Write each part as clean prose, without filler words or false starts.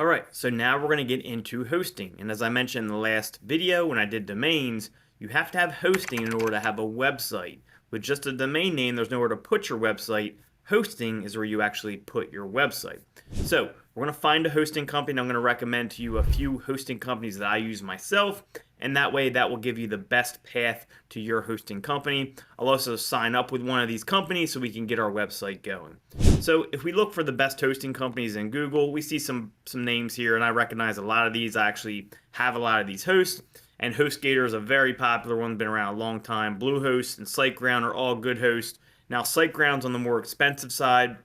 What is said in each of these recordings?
All right, so now we're going to get into hosting. And as I mentioned in the last video when I did domains, you have to have hosting in order to have a website. With just a domain name, there's nowhere to put your website. Hosting is where you actually put your website. So we're going to find a hosting company, and I'm going to recommend to you a few hosting companies that I use myself, and that way that will give you the best path to your hosting company. I'll also sign up with one of these companies so we can get our website going. So if we look for the best hosting companies in Google, we see some names here, and I recognize a lot of these. I actually have a lot of these hosts, and HostGator is a very popular one, been around a long time. Bluehost and SiteGround are all good hosts. Now SiteGround's on the more expensive side,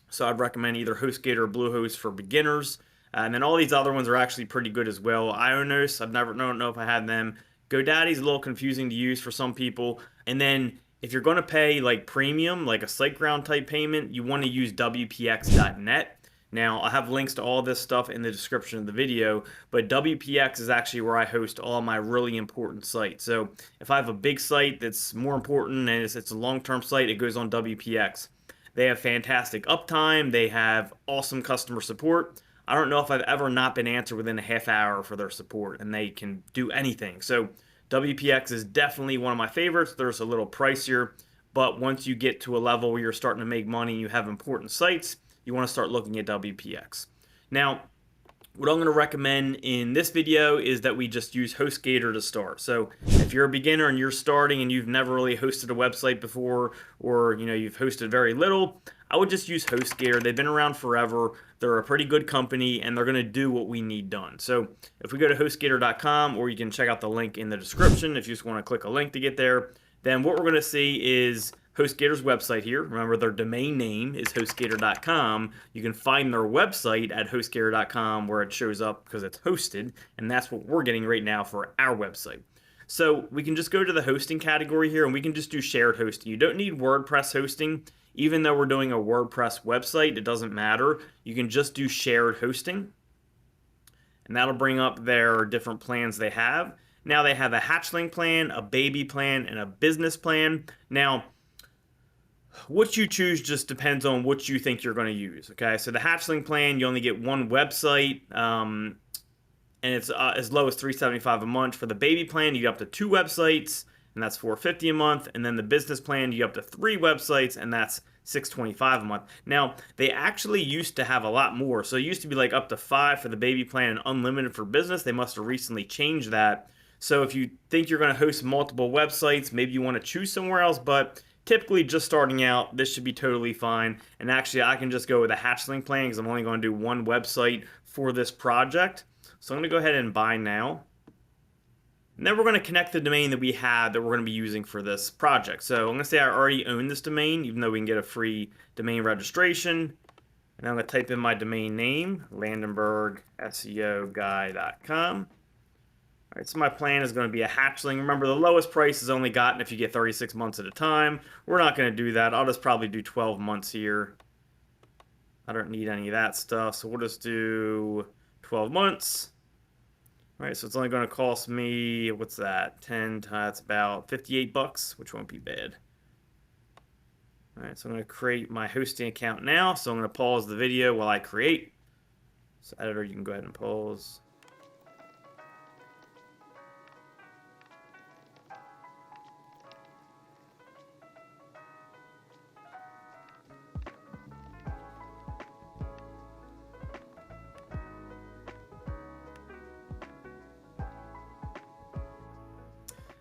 so I'd recommend either HostGator or Bluehost for beginners. And then all these other ones are actually pretty good as well. Ionos, don't know if I had them. GoDaddy's a little confusing to use for some people. And then if you're going to pay like premium, like a SiteGround type payment, you want to use WPX.net. Now, I have links to all this stuff in the description of the video, but WPX is actually where I host all my really important sites. So if I have a big site that's more important and it's a long-term site, it goes on WPX. They have fantastic uptime. They have awesome customer support. I don't know if I've ever not been answered within a half hour for their support, and they can do anything. So WPX is definitely one of my favorites. They're a little pricier, but once you get to a level where you're starting to make money and you have important sites, you want to start looking at WPX. Now, what I'm going to recommend in this video is that we just use HostGator to start. So if you're a beginner and you're starting and you've never really hosted a website before, or you've hosted very little, I would just use HostGator. They've been around forever. They're a pretty good company, and they're going to do what we need done. So if we go to HostGator.com, or you can check out the link in the description if you just want to click a link to get there, then what we're going to see is HostGator's website here. Remember, their domain name is HostGator.com. You can find their website at HostGator.com where it shows up because it's hosted, and that's what we're getting right now for our website. So we can just go to the hosting category here, and we can just do shared hosting. You don't need WordPress hosting. Even though we're doing a WordPress website, it doesn't matter. You can just do shared hosting, and that'll bring up their different plans they have. Now they have a hatchling plan, a baby plan, and a business plan. Now, what you choose just depends on what you think you're going to use. Okay, so the hatchling plan, you only get one website, and it's as low as $375 a month. For the baby plan, you get up to 2 websites, and that's $450 a month. And then the business plan, you get up to 3 websites, and that's $625 a month. Now, they actually used to have a lot more. So it used to be like up to 5 for the baby plan and unlimited for business. They must have recently changed that. So if you think you're going to host multiple websites, maybe you want to choose somewhere else, but typically just starting out, this should be totally fine. And actually, I can just go with a hatchling plan because I'm only going to do one website for this project. So I'm going to go ahead and buy now. And then we're going to connect the domain that we had that we're going to be using for this project. So I'm going to say I already own this domain, even though we can get a free domain registration. And I'm going to type in my domain name, LandenbergSEOguy.com. All right, so my plan is going to be a hatchling. Remember, the lowest price is only gotten if you get 36 months at a time. We're not going to do that. I'll just probably do 12 months here. I don't need any of that stuff, so we'll just do 12 months. All right, so it's only going to cost me, what's that, 10 times about 58 bucks, which won't be bad. All right, so I'm going to create my hosting account now. So I'm going to pause the video while I create. So editor, you can go ahead and pause.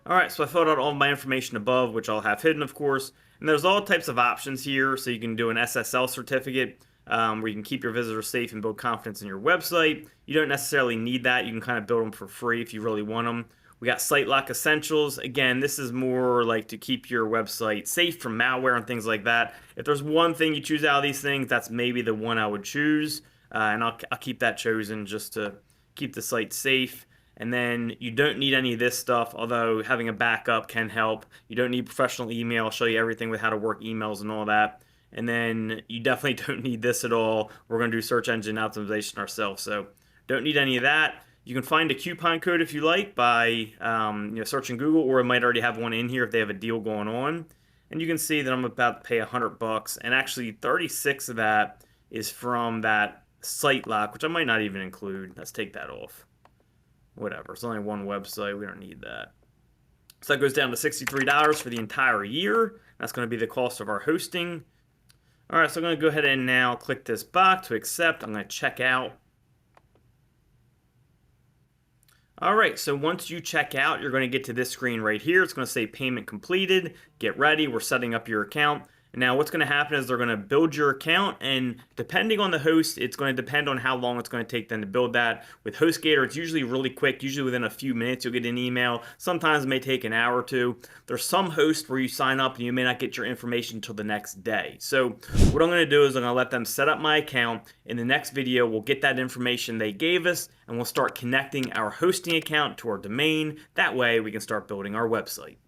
Alright, so I filled out all my information above, which I'll have hidden, of course. And there's all types of options here. So you can do an SSL certificate where you can keep your visitors safe and build confidence in your website. You don't necessarily need that. You can kind of build them for free if you really want them. We got SiteLock Essentials. Again, this is more like to keep your website safe from malware and things like that. If there's one thing you choose out of these things, that's maybe the one I would choose. And I'll keep that chosen just to keep the site safe. And then you don't need any of this stuff, although having a backup can help. You don't need professional email. I'll show you everything with how to work emails and all that. And then you definitely don't need this at all. We're going to do search engine optimization ourselves, so don't need any of that. You can find a coupon code if you like by searching Google, or it might already have one in here if they have a deal going on. And you can see that I'm about to pay $100, and actually 36 of that is from that site lock, which I might not even include. Let's take that off. Whatever. It's only one website. We don't need that. So that goes down to $63 for the entire year. That's going to be the cost of our hosting. All right, so I'm going to go ahead and now click this box to accept. I'm going to check out. All right, so once you check out, you're going to get to this screen right here. It's going to say payment completed. Get ready. We're setting up your account. And now what's going to happen is they're going to build your account, and depending on the host, it's going to depend on how long it's going to take them to build that. With HostGator, it's usually really quick. Usually within a few minutes, you'll get an email. Sometimes it may take an hour or two. There's some hosts where you sign up and you may not get your information until the next day. So what I'm going to do is I'm going to let them set up my account. In the next video, we'll get that information they gave us, and we'll start connecting our hosting account to our domain. That way, we can start building our website.